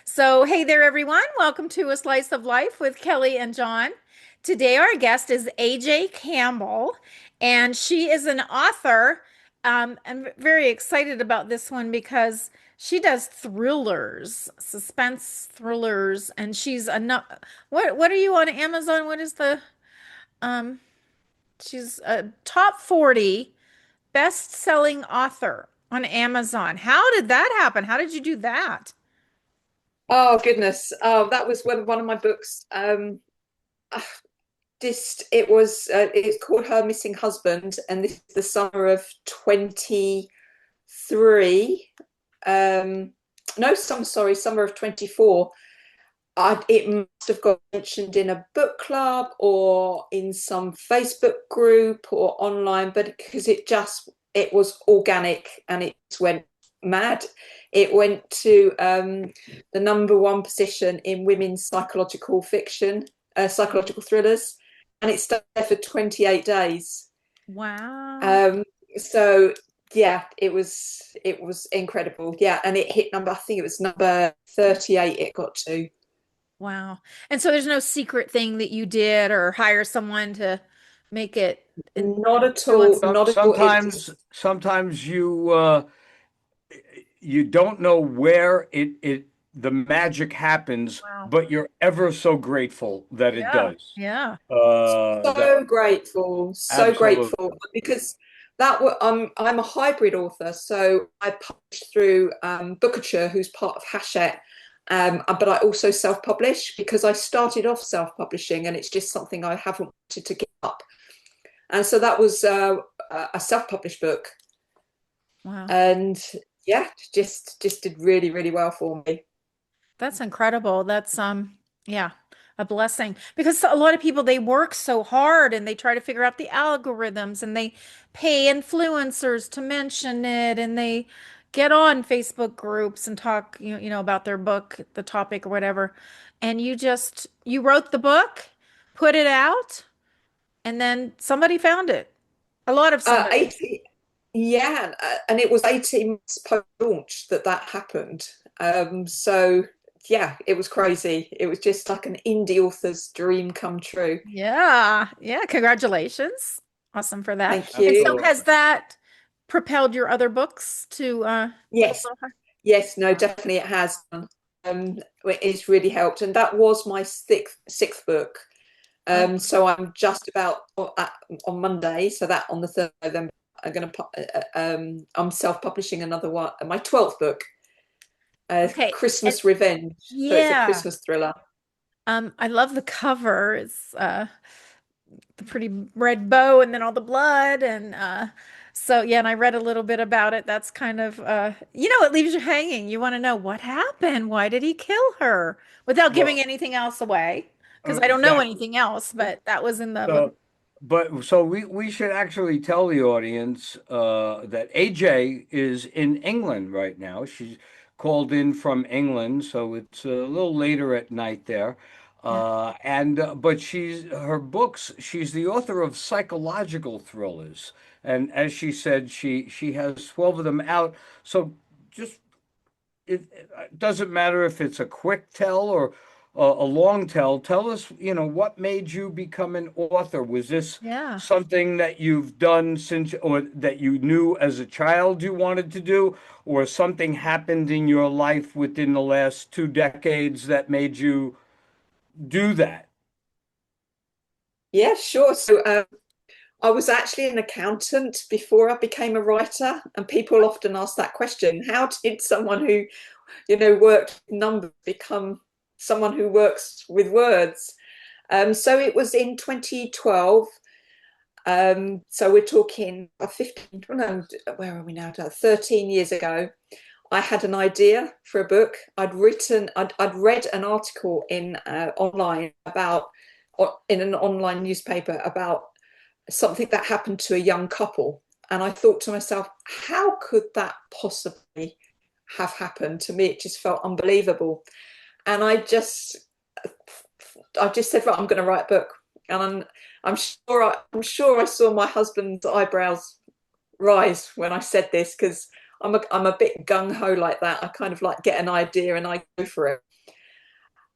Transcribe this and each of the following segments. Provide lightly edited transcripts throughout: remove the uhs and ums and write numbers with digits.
So, hey there, everyone. Welcome to A Slice of Life with Kelly and John. Today, our guest is AJ Campbell, and she is an author. I'm very excited about this one because she does thrillers, suspense thrillers, and she's a no what are you on Amazon? What is the um she's a top 40 best-selling author on Amazon. How did that happen? How did you do that? Oh goodness. Oh, that was one of my books. Ah, just it was it's called Her Missing Husband, and this is the summer of 23. No, summer of 24. It must have got mentioned in a book club or in some Facebook group or online, but because it was organic and it went mad. It went to the number one position in women's psychological fiction, psychological thrillers, and it stayed there for 28 days. Wow. Um, so yeah, it was incredible. Yeah, and it hit I think it was number 38 it got to. Wow. And so there's no secret thing that you did or hire someone to make it Not at all, influence. not at all. It Sometimes, just sometimes you don't know where it the magic happens, Wow. but you're ever so grateful that it Yeah. does. Yeah. That so absolutely. grateful because I'm a hybrid author, so I publish through Bookercher, who's part of Hachette, but I also self-publish because I started off self-publishing, and it's just something I haven't wanted to give up. And so that was a self-published book, Wow. and yeah, just did really, really well for me. That's incredible. That's yeah, a blessing because a lot of people they work so hard and they try to figure out the algorithms and they pay influencers to mention it and they get on Facebook groups and talk about their book, the topic or whatever. And you wrote the book, put it out, and then somebody found it. A lot of somebody. 80, yeah, and it was 18 months post-launch that happened. So yeah, it was crazy. It was just like an indie author's dream come true. Yeah. Yeah. Congratulations. Awesome for that. Thank And you. so Absolutely. has that propelled your other books to a Yes, little higher? yes, no, definitely it has. It's really helped, and that was my sixth book. Oh, So I'm just about on Monday, so that on the 3rd of November, I'm self-publishing another one, my 12th book, okay. And Christmas Revenge. So it's a yeah. Christmas thriller. I love the cover. It's the pretty red bow and then all the blood and so yeah, and I read a little bit about it. That's kind of it leaves you hanging. You want to know what happened. Why did he kill her? Without giving Well, anything else away, because I don't know exactly. anything else, but that was in the book. So, we should actually tell the audience that AJ is in England right now. She's called in from England, so it's a little later at night there. Yeah. And but her books. She's the author of psychological thrillers, and as she said, she has 12 of them out. So just it doesn't matter if it's a quick tell or a long tell. Tell us, what made you become an author? Was this Yeah. something that you've done since, or that you knew as a child you wanted to do, or something happened in your life within the last 2 decades that made you do that? Yeah, sure. So I was actually an accountant before I became a writer, and people often ask that question: How did someone who, worked with numbers become someone who works with words? So it was in 2012. So we're talking 15, no, where are we now? 13 years ago. I had an idea for a book. I'd read an article in online about in an online newspaper about something that happened to a young couple, and I thought to myself, how could that possibly have happened to me? It just felt unbelievable, and I just said, right, I'm going to write a book, and I'm sure I saw my husband's eyebrows rise when I said this because I'm a bit gung-ho like that. I kind of like get an idea and I go for it.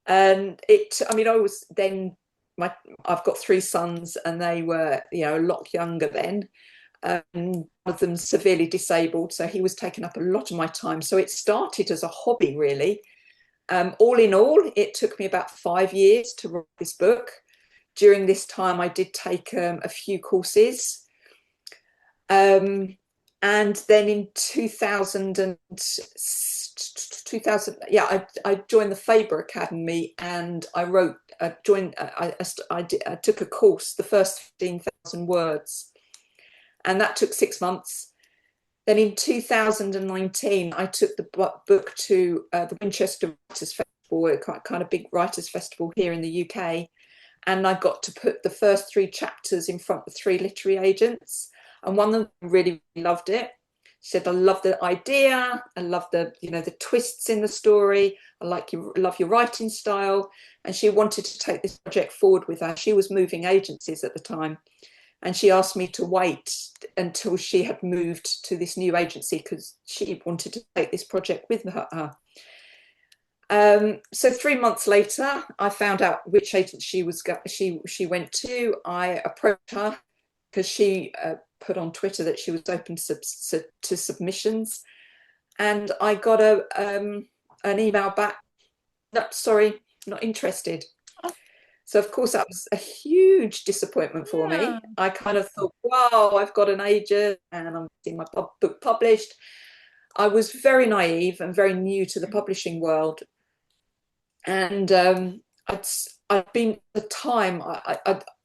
And I mean, I was then I've got three sons and they were, a lot younger then. One of them severely disabled, so he was taking up a lot of my time. So it started as a hobby, really. All in all, it took me about 5 years to write this book. During this time, I did take a few courses. And then in 2000, I joined the Faber Academy and I took a course, the first 15,000 words, and that took 6 months. Then in 2019, I took the book to the Winchester Writers Festival, a kind of big writers festival here in the UK, and I got to put the first 3 chapters in front of 3 literary agents, and one of them really loved it. She said, "I love the idea. I love the twists in the story. Love your writing style." And she wanted to take this project forward with her. She was moving agencies at the time, and she asked me to wait until she had moved to this new agency because she wanted to take this project with her. So 3 months later, I found out which agent she went to. I approached her because she put on Twitter that she was open to submissions, and I got an email back. No, sorry, not interested. So of course that was a huge disappointment for me. I kind of thought, wow, I've got an agent and I'm getting my book published. I was very naive and very new to the publishing world. And I'd been at the time,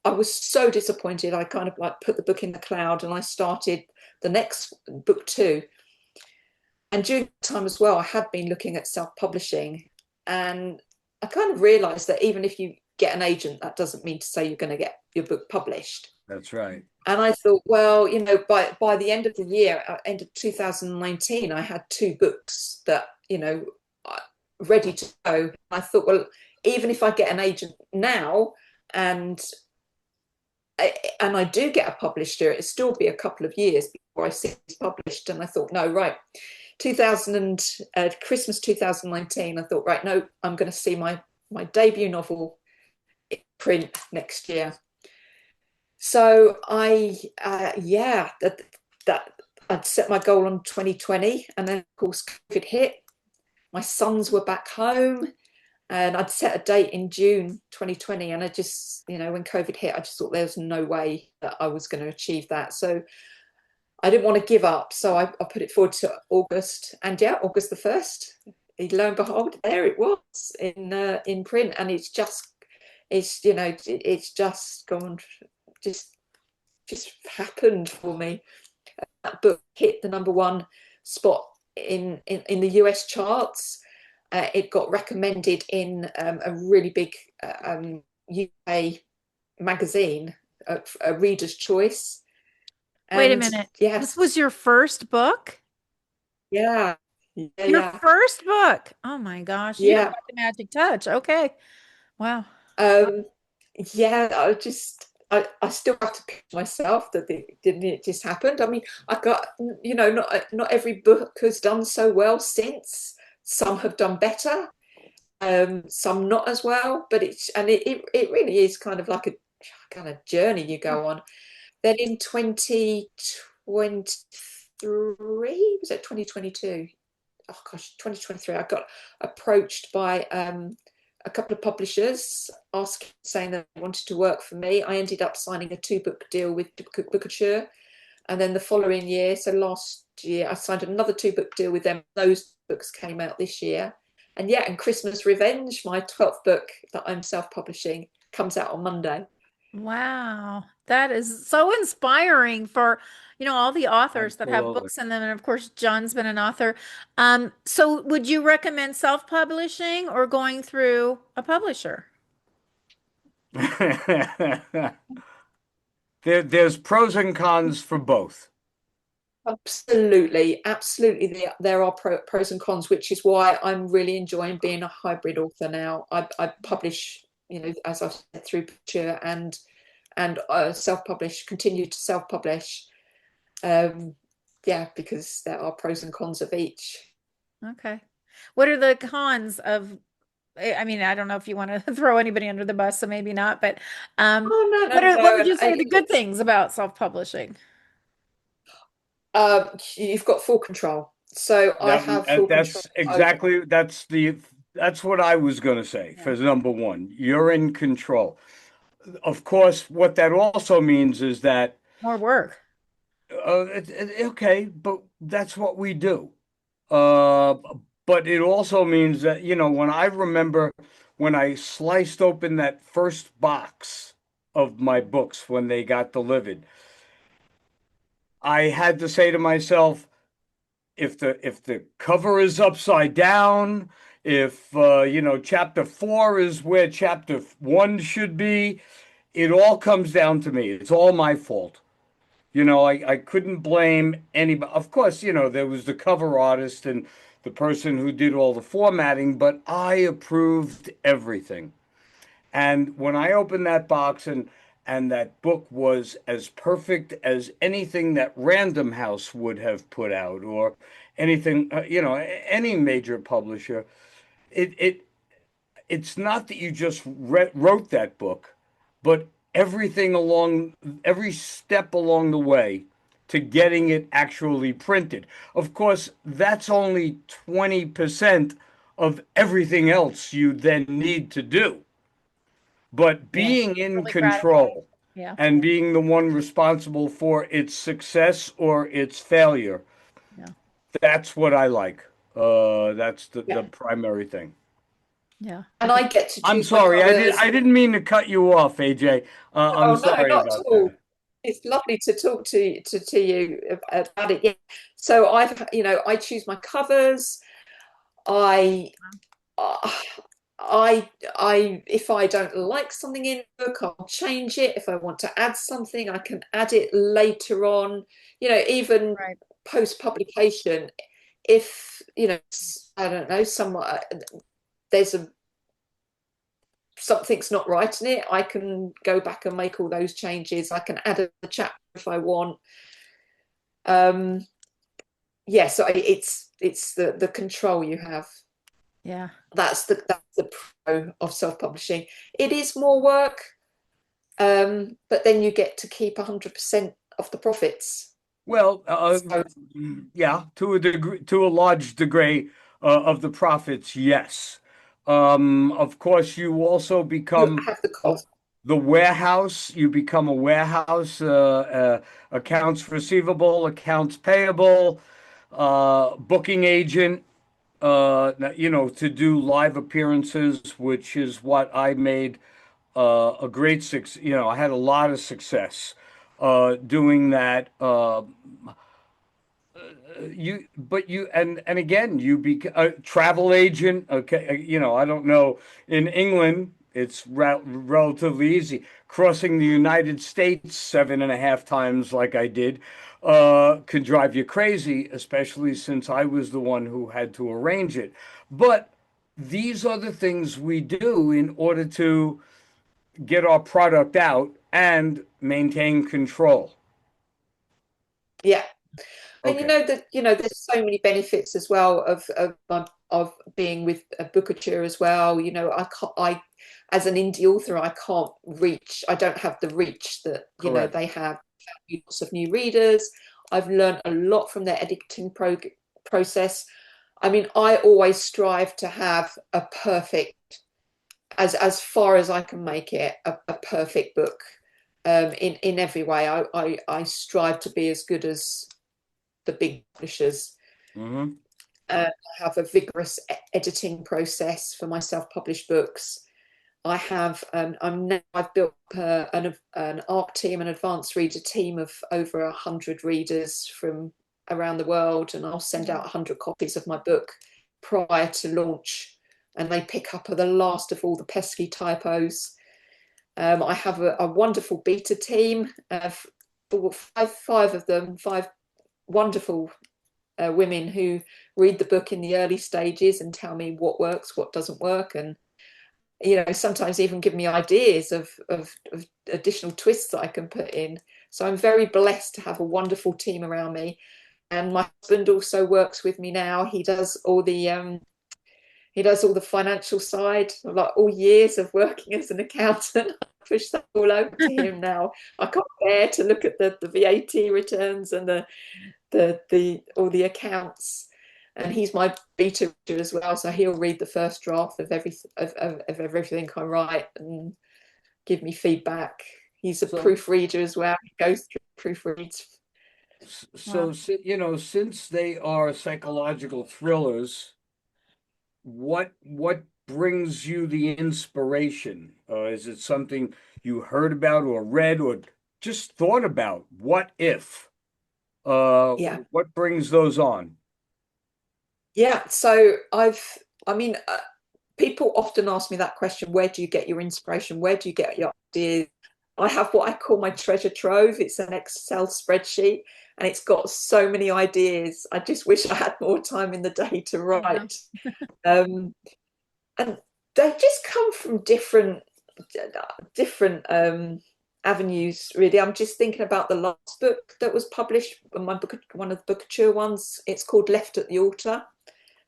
I was so disappointed. I kind of like put the book in the cloud and I started the next book too. And during that time as well, I had been looking at self-publishing, and I kind of realized that even if you get an agent, that doesn't mean to say you're going to get your book published. That's right. And I thought, well, by the end of the year, end of 2019, I had 2 books that, ready to go. I thought, well, even if I get an agent now and I do get a publisher, it'll still be a couple of years before I see it published. And I thought, no, right, Christmas 2019, I thought, right, no, I'm going to see my debut novel in print next year. So that I'd set my goal on 2020, and then of course COVID hit. My sons were back home, and I'd set a date in June 2020, and I just, when COVID hit, I just thought there was no way that I was going to achieve that. So I didn't want to give up, so I put it forward to August, and yeah, August the 1st, lo and behold, there it was in print, and it's just gone, just happened for me. That book hit the #1 spot in the US charts. It got recommended in a really big UK magazine, a Reader's Choice. Wait a minute. Yes. This was your first book? Yeah. Your first book. Oh my gosh. You got the magic touch. Okay. Wow. Yeah, I still have to pinch myself that it just happened. I mean, I got, not every book has done so well since. Some have done better, some not as well. But it really is kind of like a kind of journey you go on. Then in 2023, was it 2022? Oh gosh, 2023. I got approached by a couple of publishers saying that they wanted to work for me. I ended up signing a 2-book deal with Bookature, and then the following year, so last year, I signed another 2-book deal with them. Those books came out this year, and Christmas Revenge, my 12th book that I'm self-publishing, comes out on Monday. Wow, that is so inspiring for, all the authors that have Absolutely. books in them. And of course, John's been an author. So would you recommend self-publishing or going through a publisher? There's pros and cons for both. Absolutely. There are pros and cons, which is why I'm really enjoying being a hybrid author now. I publish, as I've said, through Bookature and self-publish, continue to self-publish. yeah, because there are pros and cons of each. Okay. What are the cons of, I mean, I don't know if you want to throw anybody under the bus, so maybe not, but Oh, no, what no, are what no. would And you say the good things about self-publishing? you've got full control. So I That, have full control that's over. exactly that's what I was going to say Yeah. for number one. You're in control. Of course, what that also means is that More work. okay, but that's what we do. Uh, but it also means that, when I remember when I sliced open that first box of my books when they got delivered, I had to say to myself, if the cover is upside down, if chapter four is where chapter one should be, it all comes down to me. It's all my fault. I couldn't blame anybody. Of course, there was the cover artist and the person who did all the formatting, but I approved everything. And when I opened that box and that book was as perfect as anything that Random House would have put out or anything, any major publisher, it it's not that you just wrote that book, but every step along the way to getting it actually printed. Of course, that's only 20% of everything else you then need to do. But Yeah. being in Really gratifying. control Yeah. and being the one responsible for its success or its failure, Yeah. that's what I like. That's the Yeah. primary thing. Yeah. I And think I get to I'm choose my sorry. covers. I didn't mean to cut you off, AJ. I'm Oh, no, sorry not at about all. that. It's lovely to talk to you about it. Yeah. So I choose my covers. I, uh, if I don't like something in the book, I'll change it. If I want to add something, I can add it later on. Even right. post publication, if I don't know, there's something's not right in it, I can go back and make all those changes. I can add a chapter if I want. Um, yeah, so it's the control you have. Yeah. That's the pro of self-publishing. It is more work, but then you get to keep 100% of the profits. Well, So yeah, to a degree, to a large degree, of the profits, yes. Of course, you also you become have the the, cost. the warehouse. You become a warehouse, accounts receivable, accounts payable, booking agent. To do live appearances, which is what I made a great success. I had a lot of success doing that. And again, you be a travel agent. Okay, I don't know. In England, it's relatively easy. Crossing the United States 7.5 times, like I did, could drive you crazy, especially since I was the one who had to arrange it. But these are the things we do in order to get our product out and maintain control. Yeah. And Okay, there's so many benefits as well of being with a bookature as well. I can't, as an indie author, I don't have the reach that correct. they have. Lots of new readers. I've learned a lot from their editing process. I mean, I always strive to have a perfect, as far as I can make it, a perfect book. In every way, I strive to be as good as the big publishers. Hmm. I have a vigorous editing process for my self-published books. I've built an ARC team, an advanced reader team of over 100 readers from around the world, and I'll send out 100 copies of my book prior to launch, and they pick up the last of all the pesky typos. I have a wonderful beta team of five of them, five wonderful women who read the book in the early stages and tell me what works, what doesn't work, and sometimes even give me ideas of additional twists that I can put in. So I'm very blessed to have a wonderful team around me. And my husband also works with me now. He does all the financial side, like all years of working as an accountant. I push that all over to him now. I can't bear to look at the VAT returns and the all the accounts. And he's my beta reader as well, so he'll read the first draft of everything I write and give me feedback. He's a So, proofreader as well. He goes through proofreads. Wow. since they are psychological thrillers, what brings you the inspiration? Is it something you heard about or read or just thought about? What if? Yeah. What brings those on? Yeah. So I mean, people often ask me that question, where do you get your inspiration? Where do you get your ideas? I have what I call my treasure trove. It's an Excel spreadsheet and it's got so many ideas. I just wish I had more time in the day to Yeah. write. Um, and they just come from different avenues, really. I'm just thinking about the last book that was published, my book, one of the Bookature ones. It's called Left at the Altar,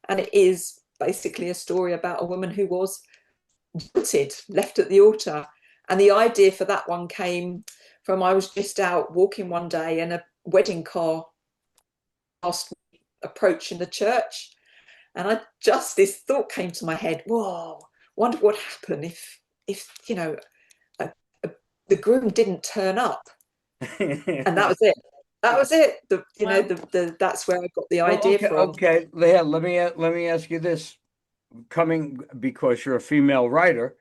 and it is basically a story about a woman who was jilted, left at the altar. And the idea for that one came from, I was just out walking one day and a wedding car passed me approaching the church, and this thought came to my head: whoa, wonder what happened if a, a, the groom didn't turn up. And that was it. That was it. Wow. That's where I got the Well, idea okay, from. okay. Yeah, let me ask you this. Coming because you're a female writer,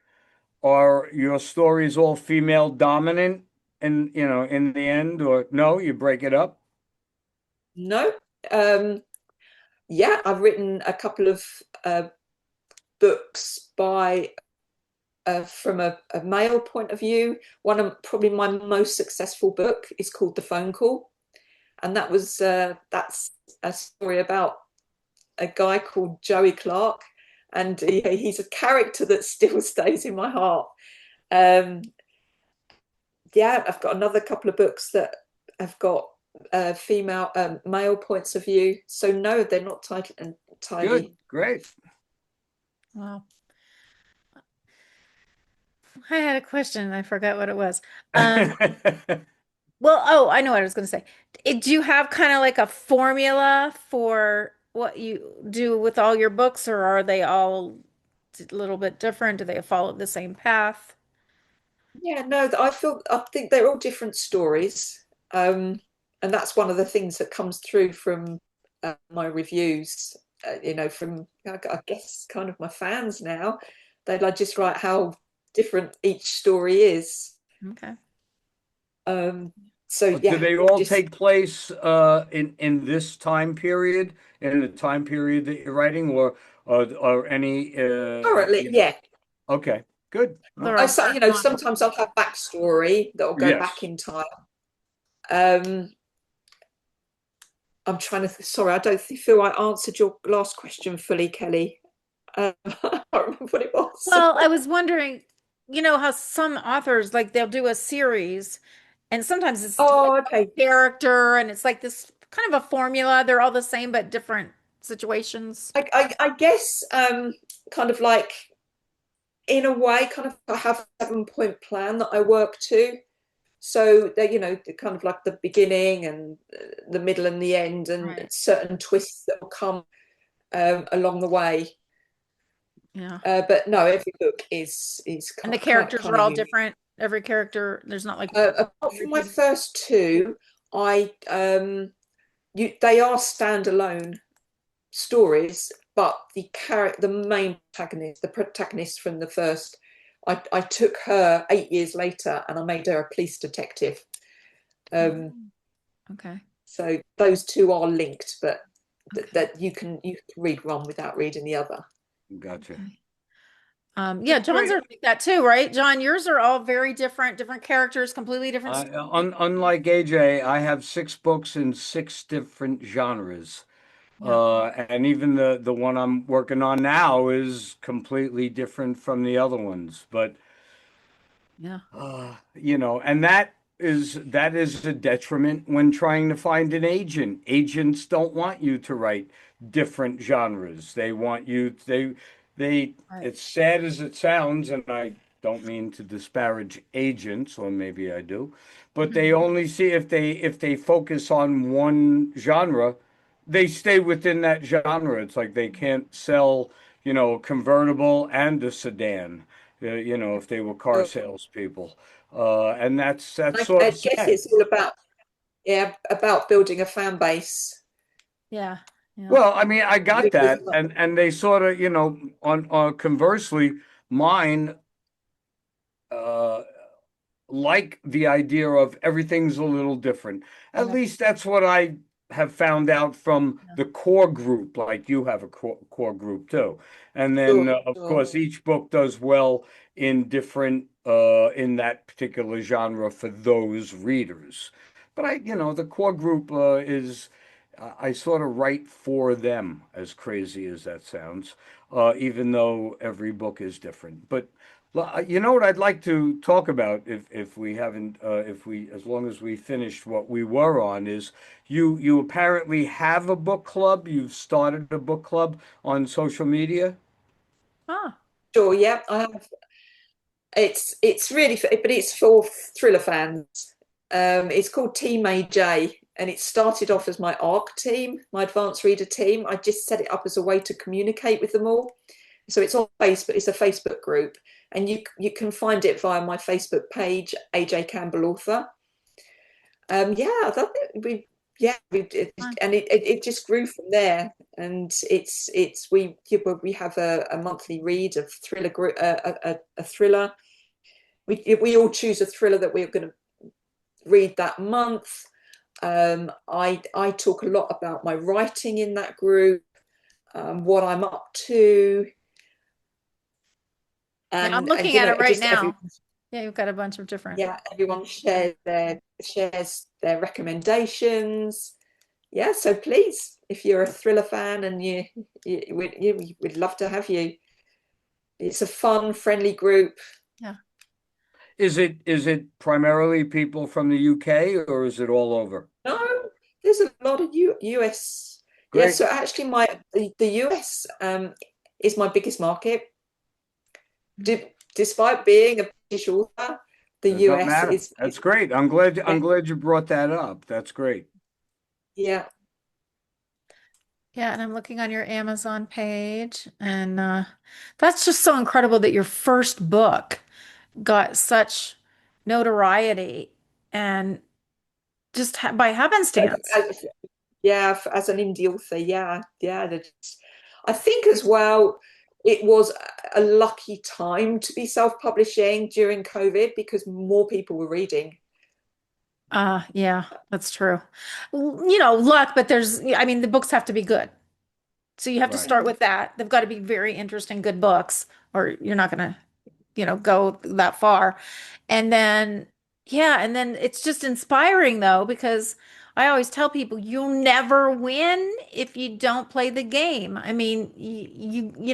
are your stories all female dominant and in the end, or no, you break it up? No. um yeah, I've written a couple of books by from a male point of view. One of probably my most successful book is called The Phone Call, and that's a story about a guy called Joey Clark, and he's a character that still stays in my heart. Um, yeah, I've got another couple of books that have got female, male points of view. So no, they're not tight and Good, tidy. great. Wow. I had a question and I forgot what it was. Um, well, oh, I know what I was going to say. Do you have kind of like a formula for what you do with all your books, or are they all a little bit different? Do they follow the same path? Yeah, no, I think they're all different stories, and that's one of the things that comes through from my reviews. From I guess kind of my fans now. They like just write how different each story is. Okay. Um, so Do yeah, they all just take place in this time period, in the time period that you're writing, or any currently, yeah. okay, good. They're Well, all set on. Sometimes I'll have backstory that will go back yes. in time. Um, I'm trying to. Sorry, I don't feel I answered your last question fully, Kelly. I don't remember what it was. Well, I was wondering, you know how some authors like they'll do a series and sometimes it's like Oh, one okay. character and it's like this kind of a formula. They're all the same but different situations. I guess kind of like in a way, kind of I have a 7 point plan that I work to. So they, kind of like the beginning and the middle and the end, and Right. certain twists that will come along the way. Yeah. But no, every book is And the kind characters kind are of all unique. different. Every character, there's not like Apart from my repeating. first two, I they are standalone stories, but the main protagonist, the protagonist from the first, I took her 8 years later and I made her a police detective. Um, Oh, okay. so those two are linked, but Okay. that you can read one without reading the other. Gotcha. Okay. Yeah, John's Great. are like that too, right? John, yours are all very different, different characters, completely different stories. Unlike AJ, I have 6 books in 6 different genres. Yeah. And even the one I'm working on now is completely different from the other ones. But Yeah. and that is that is a detriment when trying to find an agent. Agents don't want you to write different genres. They want you they Right. it's sad as it sounds, and I don't mean to disparage agents, or maybe I do, but they Mhm. only see if they focus on one genre, they stay within that genre. It's like they can't sell, a convertible and a sedan, if they were car So salespeople. And that's sort I of guess sad. it's all about, yeah, about building a fan base. Yeah. Yeah. Well, I mean, I got There's that, and they sort of, on conversely, mine uh, like the idea of everything's a little different. At Yeah. least that's what I have found out from Yeah. the core group, like you have a core group too. And then, sure, of sure. course, each book does well in different, in that particular genre for those readers. But the core group is, I sort of write for them, as crazy as that sounds, even though every book is different. But you know what I'd like to talk about, if we haven't, if we, as long as we finished what we were on, is you apparently have a book club. You've started a book club on social media. Ah, Sure, yeah. I have. It's really, but it's for thriller fans. It's called Team AJ, and it started off as my ARC team, my advanced reader team. I just set it up as a way to communicate with them all. So it's on Facebook. It's a Facebook group, and you can find it via my Facebook page, AJ Campbell author. Yeah, I thought we yeah fun. and it just grew from there. And it's we have a monthly read of thriller group, a thriller. We all choose a thriller that we're going to read that month. I talk a lot about my writing in that group, what I'm up to, Yeah, I'm and looking at it right just now. Yeah, you've got a bunch of different. everyone shares their recommendations. Yeah, so please, if you're a thriller fan, and we'd love to have you. It's a fun, friendly group. Yeah. Is it primarily people from the UK, or is it all over? No, there's a lot of US. Yeah, Great. so actually, the US is my biggest market. Despite being a British author, the Does not US matter. is That's great. I'm glad you brought that up. That's great. yeah. Yeah, and I'm looking on your Amazon page, and that's just so incredible that your first book got such notoriety and just ha by happenstance. As, yeah, as an indie author, yeah. I think as well, it was a lucky time to be self-publishing during COVID because more people were reading. Yeah, that's true. Luck, but I mean, the books have to be good. So you have to Right. start with that. They've got to be very interesting, good books, or you're not gonna, go that far. And then, yeah, and then it's just inspiring though, because I always tell people you'll never win if you don't play the game. I mean,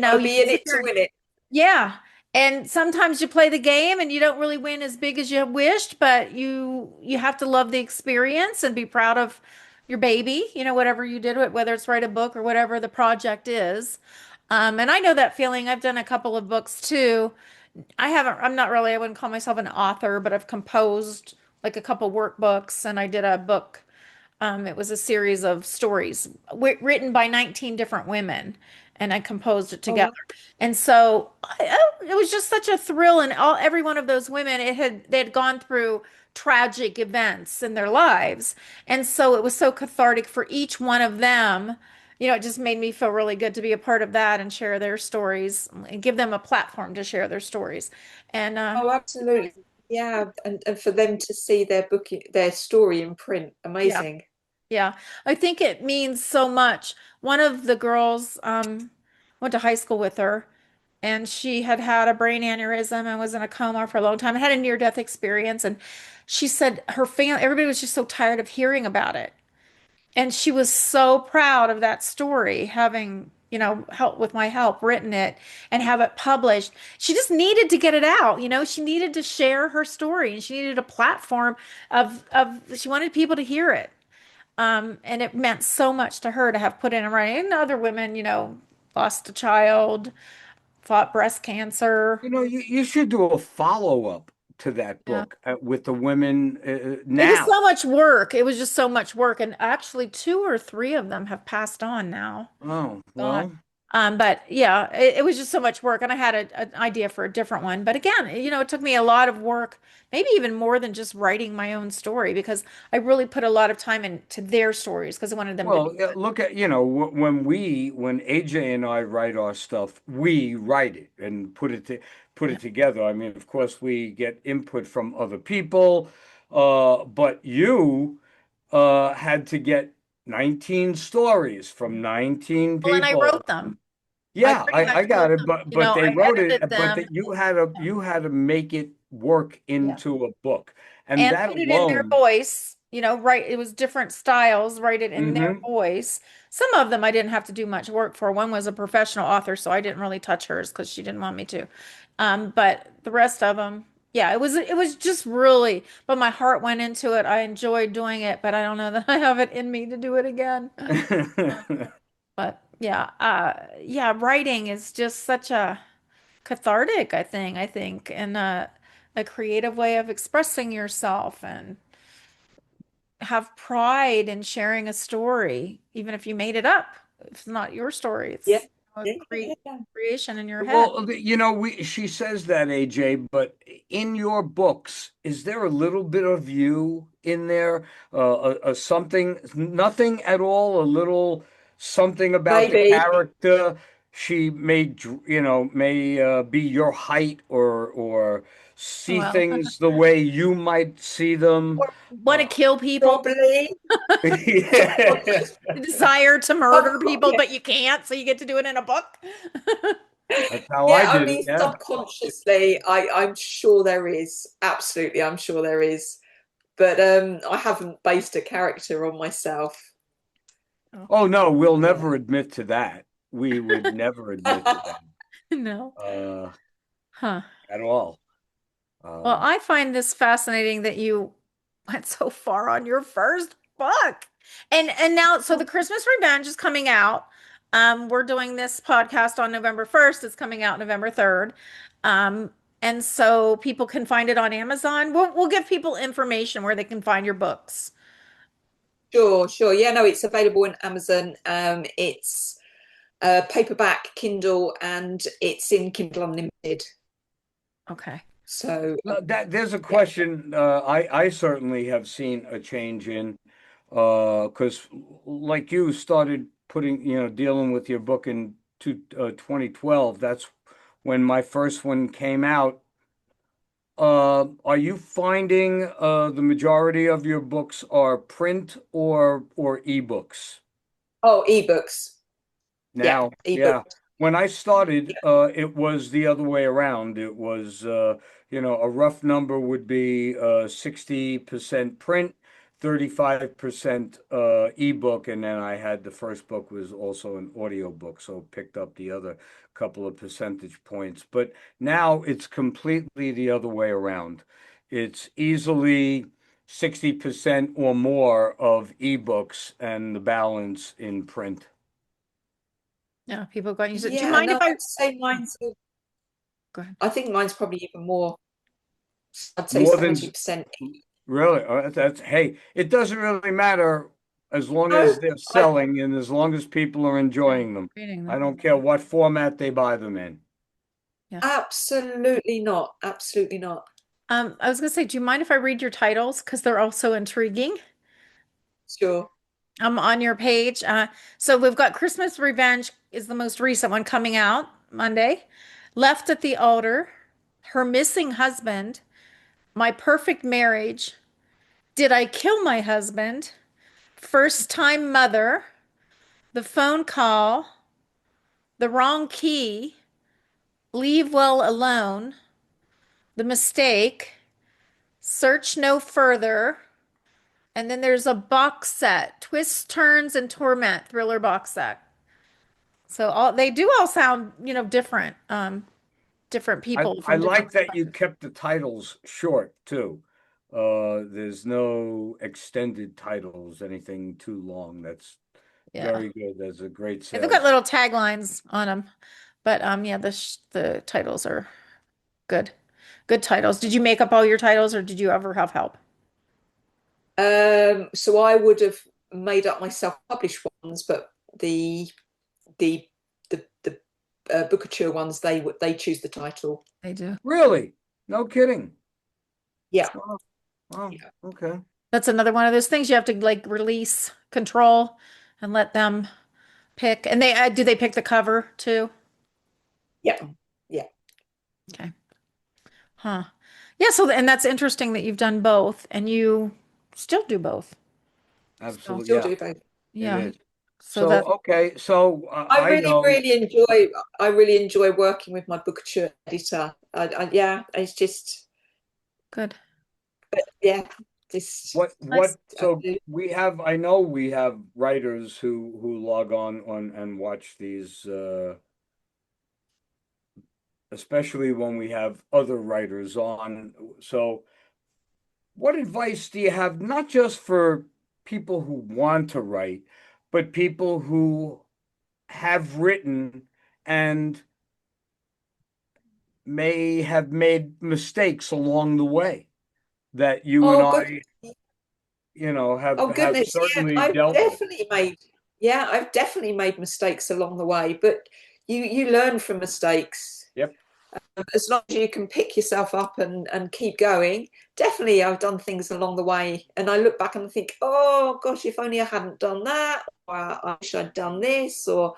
Got to you be can in sit it to there. win it. Yeah. And sometimes you play the game and you don't really win as big as you wished, but you have to love the experience and be proud of your baby, whatever you did, whether it's write a book or whatever the project is. And I know that feeling. I've done a couple of books too. I'm not really, I wouldn't call myself an author, but I've composed like a couple workbooks and I did a book. It was a series of stories written by 19 different women, and I composed it Oh, together. wow. And so it was just such a thrill. And every one of those women, they had gone through tragic events in their lives, and so it was so cathartic for each one of them. It just made me feel really good to be a part of that and share their stories and give them a platform to share their stories. And Oh, absolutely. Yeah, and for them to see their story in print, yeah. amazing. Yeah, I think it means so much. One of the girls went to high school with her, and she had had a brain aneurysm and was in a coma for a long time and had a near-death experience. And she said her family, everybody was just so tired of hearing about it. And she was so proud of that story, having help with my help, written it and have it published. She just needed to get it out, she needed to share her story and she needed a platform of she wanted people to hear it. And it meant so much to her to have put it in writing. And other women, lost a child, fought breast cancer. You should do a follow-up to that Yeah. book with the women It was now. so much work. It was just so much work. And actually, two or three of them have passed on now. Oh, Gone. well. But yeah, it was just so much work. And I had an idea for a different one. But again, it took me a lot of work, maybe even more than just writing my own story, because I really put a lot of time into their stories because I wanted them to be Well, look at, when AJ and I write our stuff, we write it and put good. it together. I mean, of course, we get input from other people, but you had to get 19 stories from 19 Well, and I people. wrote them. I Yeah, pretty I much got wrote it, them. but they I wrote it, edited but them. that you had to make it work Yeah. into a book, and And that put it in their alone. voice, right? It was different styles, write it in their Hmm. voice. Some of them I didn't have to do much work for. One was a professional author, so I didn't really touch hers because she didn't want me to. But the rest of them, yeah, it was just really, but my heart went into it. I enjoyed doing it, but I don't know that I have it in me to do it again. But yeah, writing is just such a cathartic, I think, and a creative way of expressing yourself and have pride in sharing a story, even if you made it up. If it's not your story, Yeah. it's a Yeah, yeah, yeah. creation in your head. Well, she says that, AJ, but in your books, is there a little bit of you in there? A something, nothing at all, a little something about the Maybe. character she may be your height or see Well, things the way you might see them. want to Uh, kill people, Probably. yeah. desire to murder people, Yeah. but you can't, so you get to do it in a book. That's how I Yeah, I did it. mean, Yeah. subconsciously, I'm sure there is. Absolutely, I'm sure there is. But I haven't based a character on myself. Oh, Oh no, we'll Yeah. never admit to that. We would never admit to that no. uh, Huh. at all. Well, Um, I find this fascinating that you went so far on your first book. And now, so the Christmas Revenge is coming out. We're doing this podcast on November 1st. It's coming out November 3rd. Um, and so people can find it on Amazon. We'll give people information where they can find your books. Sure, sure. Yeah, no, it's available in Amazon. It's paperback, Kindle, and it's in Kindle Unlimited. Okay. So, there's a yeah, question I certainly have seen a change in because like you started putting dealing with your book in 2012. That's when my first one came out. Are you finding the majority of your books are print or ebooks oh, ebooks. Yeah, now? ebooks. Yeah. When I started, it was the other way around. It was, a rough number would be 60% print, 35% ebook, and then I had the first book was also an audio book, so it picked up the other couple of percentage points. But now it's completely the other way around. It's easily 60% or more of ebooks and the balance in print. Yeah, people going, you said, do you Yeah, mind if no, I I'd say go ahead? I think mine's probably even more. I'd say More than 70%. really, that's hey, it doesn't really matter as long No, as they're I selling and as long as people are Yeah, enjoying them. reading I them. don't care what format they buy them in. Yeah. absolutely not. Absolutely not. I was gonna say, do you mind if I read your titles? Because they're also intriguing. Sure. On your page. So we've got Christmas Revenge is the most recent one coming out Monday. Left at the Altar, Her Missing Husband, My Perfect Marriage, Did I Kill My Husband, First Time Mother, The Phone Call, The Wrong Key, Leave Well Alone, The Mistake, Search No Further, and then there's a box set, Twists, Turns, and Torment thriller box set. So all they do all sound, different, different people I from different like that you perspectives. kept the titles short too. There's no extended titles, anything too long. That's Yeah. very good. That's a great And they've got sales. little taglines on them. But yeah, the titles are good. Good titles. Did you make up all your titles or did you ever have help? So I would have made up my self-published ones, but the the Bookature ones, they choose the title. They do. Really? No kidding. Yeah, Wow. Wow. yeah, Okay. That's another one of those things you have to like release control and let them pick. And they do they pick the cover too? yeah, yeah. Okay. Huh. Yeah, so and that's interesting that you've done both and you still do both. So, Absolutely. Still Yeah, do both. it yeah. is. So So, that okay. So I I really, know. really enjoy. I really enjoy working with my Bookature editor. Yeah, it's just, good. yeah, just Nice. I So do. I know we have writers who log on and watch these, especially when we have other writers on. So what advice do you have, not just for people who want to write, but people who have written and may have made mistakes along the way that you and Oh, good. I, Oh have goodness, yeah, certainly dealt with? I've definitely made mistakes along the way, but you learn from mistakes. Yep. As long as you can pick yourself up and keep going. Definitely, I've done things along the way, and I look back and think, oh gosh, if only I hadn't done that, or I wish I'd done this, or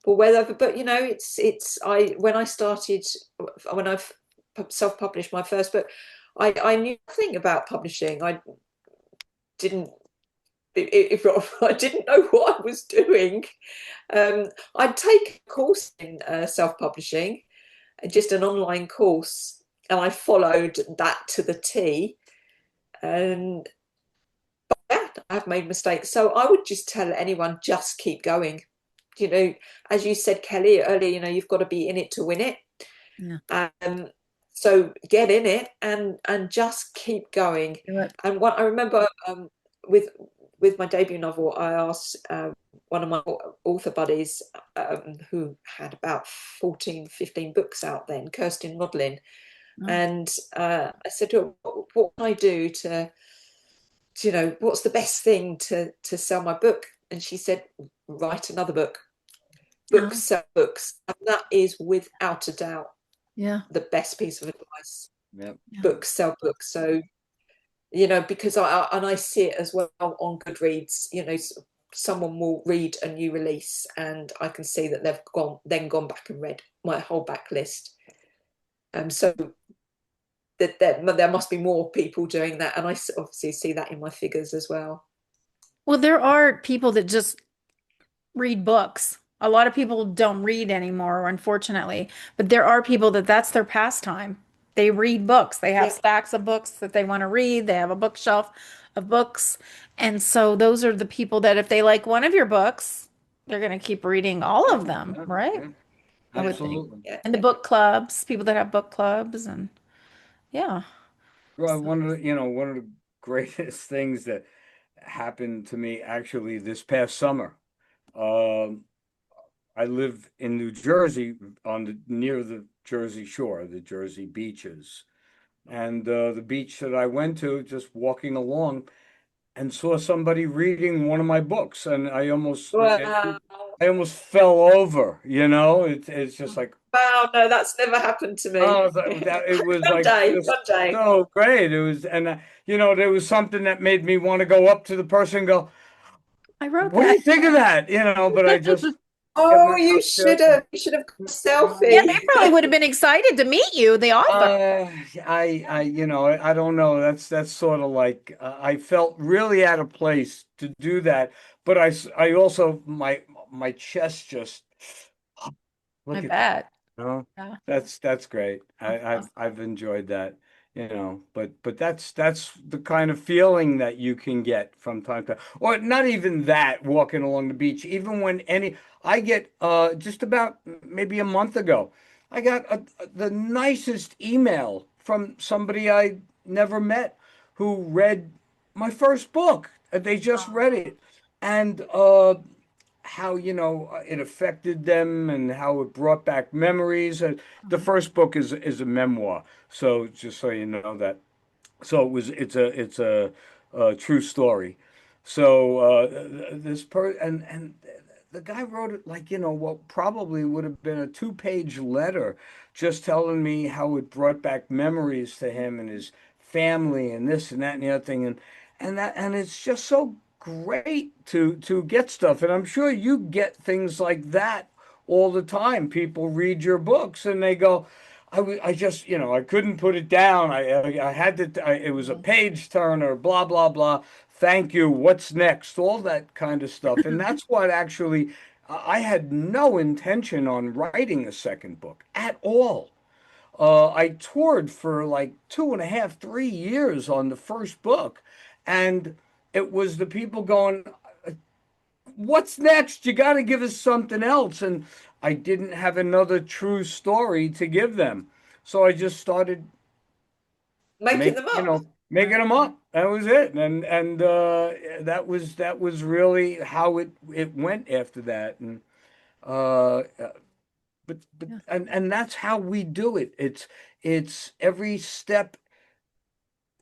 whether. But it's I when I started when I've self-published my first book, I knew nothing about publishing. I didn't if I didn't know what I was doing. I'd take a course in self-publishing, just an online course, and I followed that to the T. And yeah, I've made mistakes. So I would just tell anyone, just keep going. You know, as you said, Kelly, earlier, you've got to be in it to win it. Yeah. Um, so get in it and just keep going. Do it. And what I remember with with my debut novel, I asked one of my author buddies who had about 14, 15 books out then, Kirsten Rodlin, Oh, and I said to her, what can I do to, what's the best thing to sell my book? And she said, write another book. Books oh, sell books. And that is without a doubt yeah. the best piece of advice. Yep. Yeah. Books sell books. So, because I see it as well on Goodreads, someone will read a new release and I can see that they've gone back and read my whole back list. So that there must be more people doing that, and I obviously see that in my figures as well. Well, there are people that just read books. A lot of people don't read anymore, unfortunately, but there are people that that's their pastime. They read books. They have Yeah, stacks of books that they want to read. They have a bookshelf of books. And so those are the people that if they like one of your books, they're going to keep reading all Yeah. of them, Yeah. right? Yeah. I would think. Absolutely. yeah, And the yeah. book clubs, people that have book clubs and yeah. Well, one of the greatest things that happened to me actually this past summer. Um, I live in New Jersey near the Jersey Shore, the Jersey beaches. And the beach that I went to, just walking along and saw somebody reading one of my books, and Wow, I almost fell over, it's just like, wow, no, that's never happened to me. oh, it was One like day, just one day. so great. It was, and there was something that made me want to go up to the person and go, I wrote "What do that. you think of that?" But I just kept Oh, my you mouth should shut. have. You should have got a Yeah, they selfie. probably would have been excited to meet you, the author. Uh, I don't know. That's sort of like I felt really out of place to do that, but I also my chest just I look at that. bet. You know, Yeah. that's great. That's I've awesome. I've enjoyed that. but that's the kind of feeling that you can get from time to time. Or not even that, walking along the beach, even when I get just about maybe a month ago, I got the nicest email from somebody I never met who read my first book. They just read it. And how it affected them and how it brought back memories. The first book is a memoir, so just so you know that. So it's a true story. So this per and the guy wrote it like what probably would have been a two-page letter, just telling me how it brought back memories to him and his family and this and that and the other thing, and it's just so great to get stuff. And I'm sure you get things like that all the time. People read your books and they go, I just, I couldn't put it down. I had to, it was a page turner, blah, blah, blah. Thank you. What's next? All that kind of stuff. And that's what actually, I had no intention on writing a second book at all. I toured for like 2.5, 3 years on the first book. And it was the people going, what's next? You got to give us something else. And I didn't have another true story to give them. So I just started Making them up. making them up. That was it. And that was really how it went after that. And uh but Yeah. and that's how we do it. It's every step.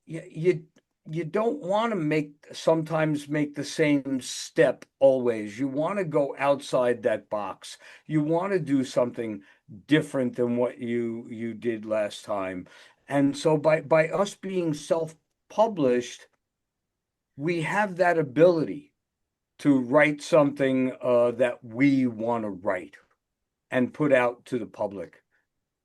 You don't want to sometimes make the same step always. You want to go outside that box. You want to do something different than what you did last time. And so by us being self-published, we have that ability to write something that we want to write and put out to the public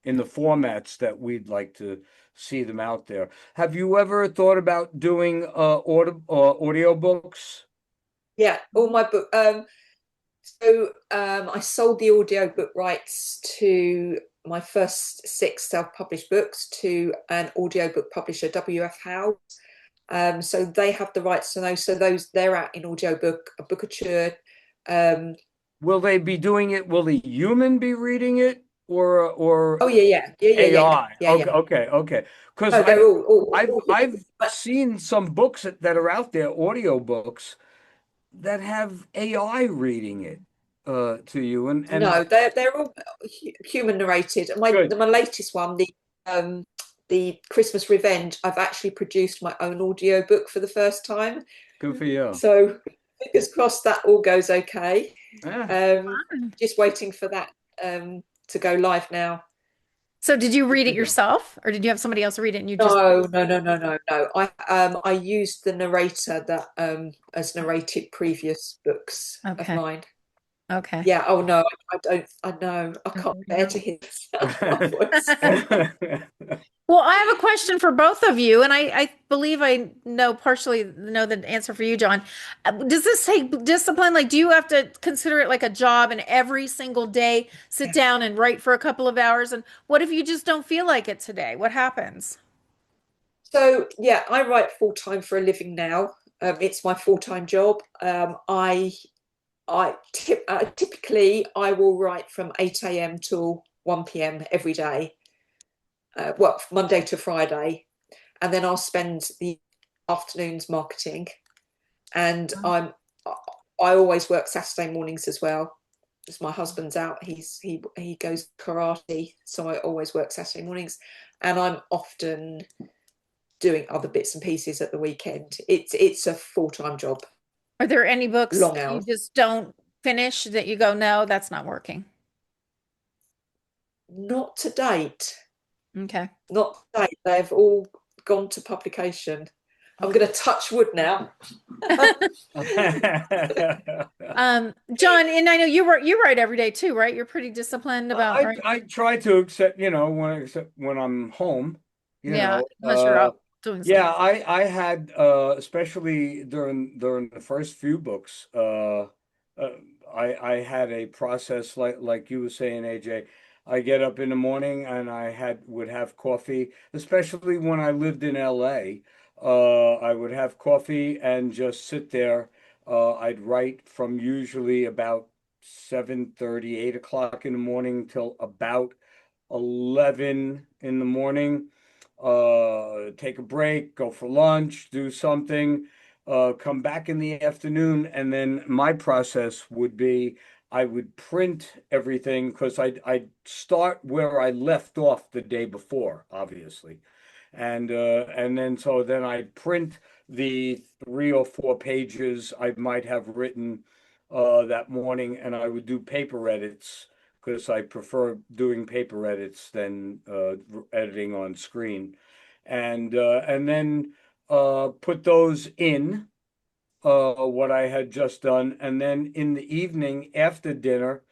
in the formats that we'd like to see them out there. Have you ever thought about doing audio books? Yeah, all my book. I sold the audiobook rights to my first 6 self-published books to an audiobook publisher, WF Howe. So they have the rights to those. So they're out in audiobook, a Bookature. Will they be doing it? Will the human be reading it or Oh AI? yeah. Okay, okay, okay. Because No, they're I've seen some books that are out there, audio books that have AI reading it to you and no, they're all human narrated. good. My latest one, the Christmas Revenge, I've actually produced my own audiobook for the first time. Good for you. So fingers crossed that all goes okay. Yeah. Just waiting for that to go live now. So did you Good read for it you. yourself, or did you have somebody else read it and you just No. I used the narrator that has narrated previous books of okay. mine. Okay. Yeah. Oh no, I don't. I know. I can't bear to hear the sound of my voice. Well, I have a question for both of you, and I believe I know partially know the answer for you, John. Does this take discipline? Like, do you have to consider it like a job and every single day sit down and write for a couple of hours? And what if you just don't feel like it today? What happens? So yeah, I write full time for a living now. It's my full time job. Typically I will write from 8 a.m. till 1 p.m. every day. Well, Monday to Friday, and then I'll spend the afternoons marketing. And I always work Saturday mornings as well. Because my husband's out, he goes karate, so I always work Saturday mornings, and I'm often doing other bits and pieces at the weekend. It's a full-time job, Are there any books long you hours. just don't finish that you go, no, that's not working? Not to date. Okay. Not to date. They've all gone to publication. I'm Okay. going to touch wood now. John, and I know you write every day too, right? You're pretty disciplined about, right? I try to accept, except when I'm home, you Yeah, know. unless you're out doing Yeah, something. I had especially during the first few books, I had a process like you were saying, AJ. I get up in the morning and would have coffee, especially when I lived in LA. I would have coffee and just sit there. I'd write from usually about 7:30, 8 o'clock in the morning till about 11 in the morning. Take a break, go for lunch, do something, come back in the afternoon, and then my process would be I would print everything because I'd start where I left off the day before, obviously. And then so then I'd print the 3 or 4 pages I might have written that morning, and I would do paper edits because I prefer doing paper edits than editing on screen, and then put those in what I had just done, and then in the evening after dinner,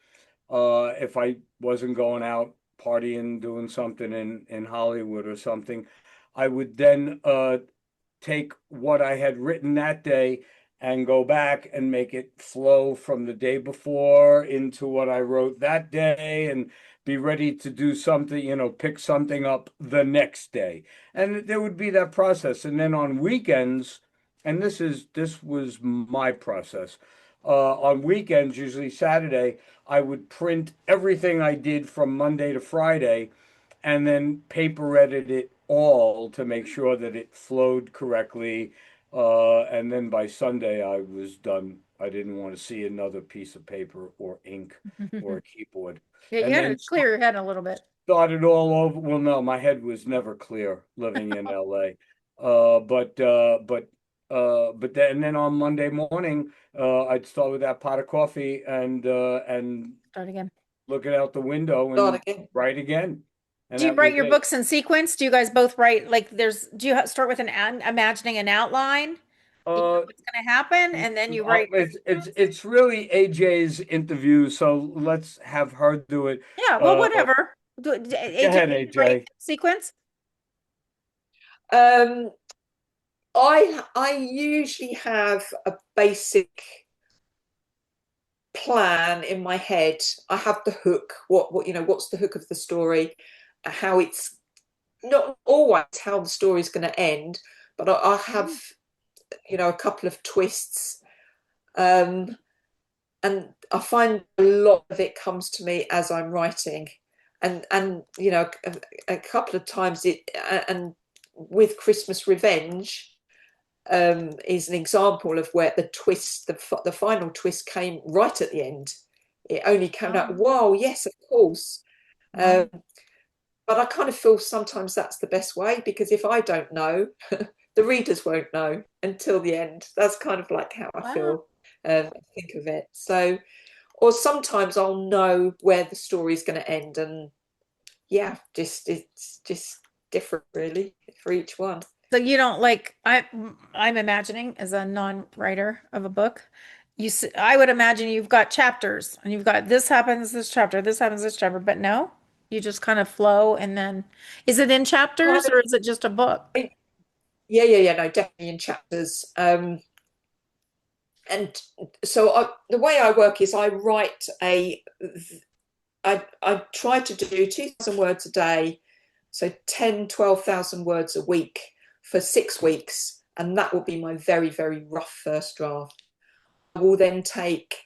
if I wasn't going out partying, doing something in Hollywood or something, I would then take what I had written that day and go back and make it flow from the day before into what I wrote that day and be ready to do something, pick something up the next day. And there would be that process. And then on weekends, and this was my process. On weekends, usually Saturday, I would print everything I did from Monday to Friday and then paper edit it all to make sure that it flowed correctly. And then by Sunday, I was done. I didn't want to see another piece of paper or ink or a keyboard. Yeah, you And had to then clear your head a little bit. started all over. Well, no, my head was never clear living in LA. But then on Monday morning, I'd start with that pot of coffee and Start again. looking out the window Start and again. write again. And Do you that write was your it. books in sequence? Do you guys both write like do you start with imagining an outline? You know Uh, what's going to happen, and then you write the sequence? it's really AJ's interview, so let's have her do it. Yeah, well, Uh, whatever. Go AJ, ahead, do you write AJ. sequence? Um, I usually have a basic plan in my head. I have the hook. What's the hook of the story? How it's not always how the story is going to end, but I have a couple of twists. Um, and I find a lot of it comes to me as I'm writing, and a couple of times and with Christmas Revenge is an example of where the final twist came right at the end. It only came out, Oh, wow, yes, of course. wow. Um, but I kind of feel sometimes that's the best way, because if I don't know, the readers won't know until the end. That's kind of like how I Wow. feel, think of it. So, or sometimes I'll know where the story is going to end, and yeah, it's just different really for each one. So you don't like I'm imagining as a non-writer of a book, I would imagine you've got chapters and you've got this happens this chapter, this happens this chapter, but no, you just kind of flow and then is it in Kind chapters of, or is it just a book? yeah, no, definitely in chapters. And so the way I work is I try to do 2,000 words a day, so 10, 12,000 words a week for 6 weeks, and that will be my very, very rough first draft. I will then take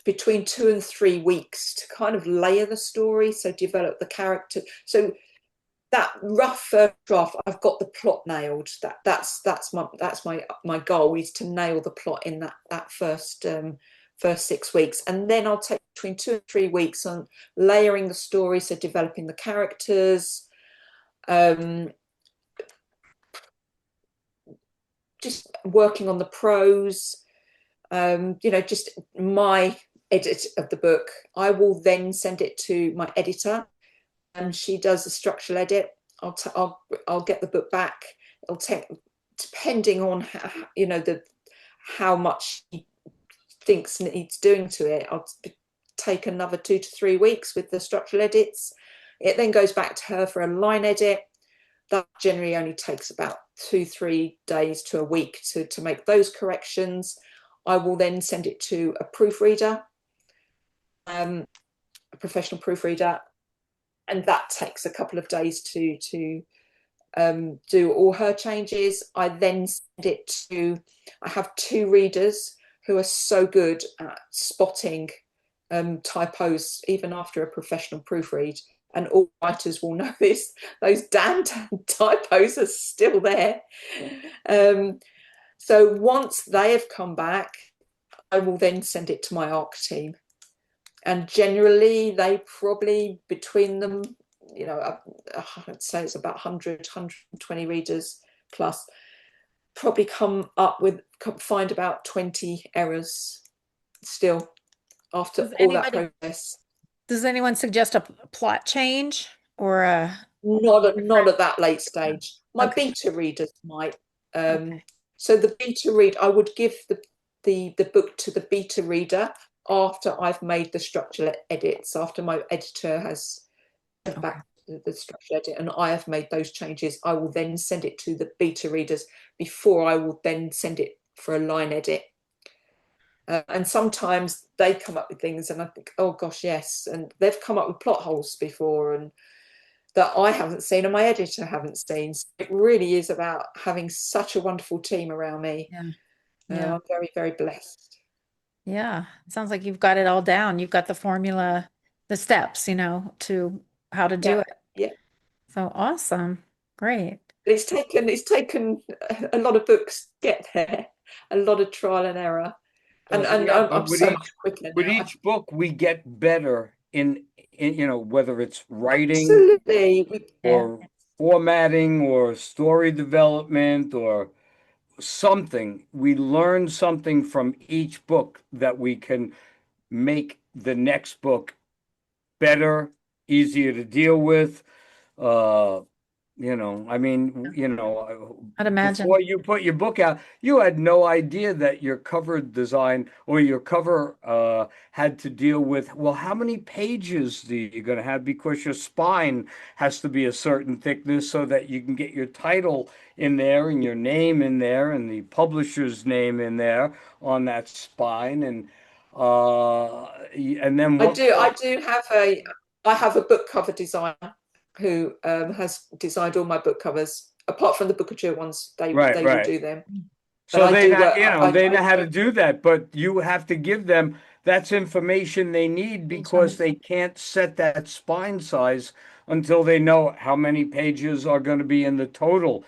between 2 and 3 weeks to kind of layer the story, so develop the character. So that rough first draft, I've got the plot nailed. That's my goal, is to nail the plot in that first 6 weeks, and then I'll take between 2 and 3 weeks on layering the story, so developing the characters, just working on the prose, just my edit of the book. I will then send it to my editor, and she does the structural edit. I'll get the book back. It'll take, depending on how much she thinks needs doing to it, I'll take another 2 to 3 weeks with the structural edits. It then goes back to her for a line edit. That generally only takes about 2 3 days to a week to make those corrections. I will then send it to a proofreader, a professional proofreader. and that takes a couple of days to do all her changes. I then send it to, I have two readers who are so good at spotting typos even after a professional proofread, and all writers will know this, those damn typos are still there. So once they have come back, I will then send it to my ARC team, and generally they probably between them, you know, I'd say it's about 120 readers plus, probably find about 20 errors still after Does all that anybody, process. does anyone suggest a plot change or a Not different? at that late stage. My Okay. beta readers might. Okay. So the beta read, I would give the book to the beta reader after I've made the structural edits, after my editor has Okay. back the structure edit and I have made those changes. I will then send it to the beta readers before I will then send it for a line edit. And sometimes they come up with things and I think, oh gosh, yes. And they've come up with plot holes before and that I haven't seen and my editor haven't seen. So it really is about having such a wonderful team around me. Yeah. Yeah. I'm very, very blessed. Yeah. It sounds like you've got it all down. You've got the formula, the steps, to how to do Yeah, it. yeah. So awesome. Great. But it's taken a lot of books to get there, a lot of trial and error. And Yeah, but I'm so much quicker with now. each book we get better in whether it's writing Absolutely. Yeah. or formatting or story development or something. We learn something from each book that we can make the next book better, easier to deal with. Uh, I mean, I'd imagine. before you put your book out, you had no idea that your cover design or your cover had to deal with, well, how many pages are you going to have? Because your spine has to be a certain thickness so that you can get your title in there and your name in there and the publisher's name in there on that spine. And then I what do. quality? I have a book cover designer who has designed all my book covers. Apart from the Bookature ones, Right, they will right. do them. But So I they do not, work. they know how to do that, but you have to give them that's information they need because they can't set that spine size until they know how many pages are going to be in the total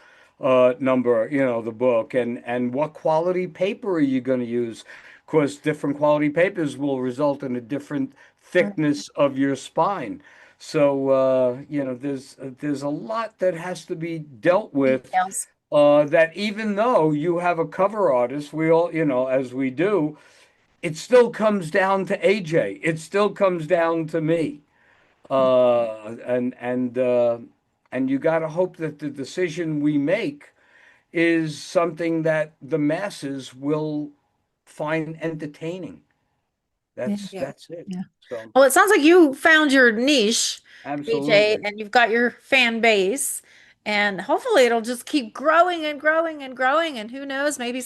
number, the book and what quality paper are you going to use? Because different quality papers will result in a different Right. thickness of your spine. So there's a lot that has to be dealt with Details. that even though you have a cover artist, we all, as we do, it still comes down to AJ. It still comes down to me. And you got to hope that the decision we make is something that the masses will find entertaining. Yeah. Yeah. That's it. Yeah. So Well, it sounds like you found your niche, AJ, absolutely. and you've got your fan base, and hopefully it'll just keep growing and growing and growing. And who knows, maybe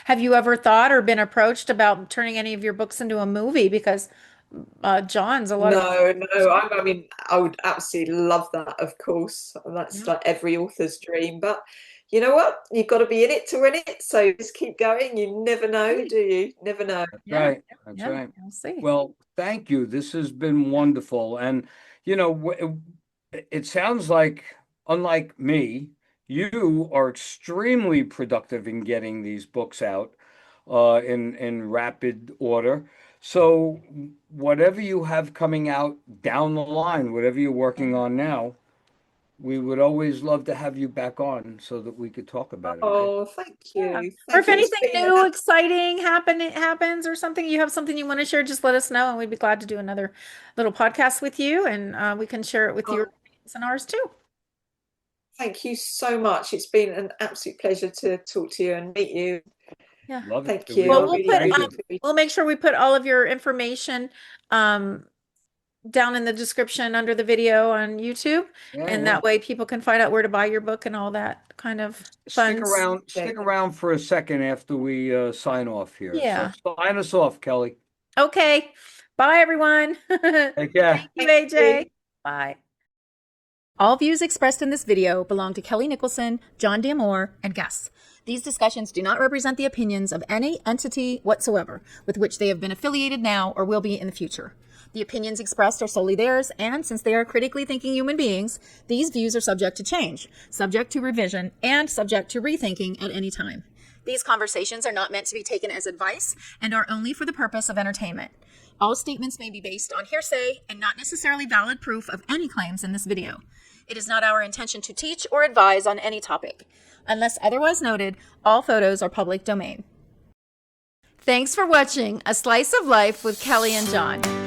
have you ever thought or been approached about turning any of your books into a movie? Because John's a lot of, No, no. I mean, I would absolutely love that. Of course, that's yeah, like every author's dream. But you know what? You've got to be in it to win it. So just keep going. You never know, do you? Never know. That's yeah, right. That's yeah, right. we'll see. Well, thank you. This has been wonderful. And, you know, it sounds like, unlike me, you are extremely productive in getting these books out in rapid order. So, whatever you have coming out down the line, whatever you're working on now, we would always love to have you back on so that we could talk about it, okay? Oh, thank Yeah. you. Or Thank if you. It's anything been an new, exciting happens or something, you have something you want to share, just let us know, and we'd be glad to do another little podcast with you, and we can share it with your oh, audience and ours too. thank you so much. It's been an absolute pleasure to talk to you and meet you. Yeah. Love it. Thank We you. Well, I love we'll it. really put Thank you. appreciate we'll make sure we put all of your information um down in the description under the video on YouTube, Yeah, and yeah. that way people can find out where to buy your book and all that kind of Stick fun. around, it. stick around for a second after we sign off here. So Yeah. sign us off, Kelly. Okay. Bye, everyone. Take care. Thank you, Thank you. AJ. Bye. All views expressed in this video belong to Kellie Nicholson, John D'Amore, and guests. These discussions do not represent the opinions of any entity whatsoever with which they have been affiliated now or will be in the future. The opinions expressed are solely theirs, and since they are critically thinking human beings, these views are subject to change, subject to revision, and subject to rethinking at any time. These conversations are not meant to be taken as advice and are only for the purpose of entertainment. All statements may be based on hearsay and not necessarily valid proof of any claims in this video. It is not our intention to teach or advise on any topic. Unless otherwise noted, all photos are public domain. Thanks for watching A Slice of Life with Kellie and John.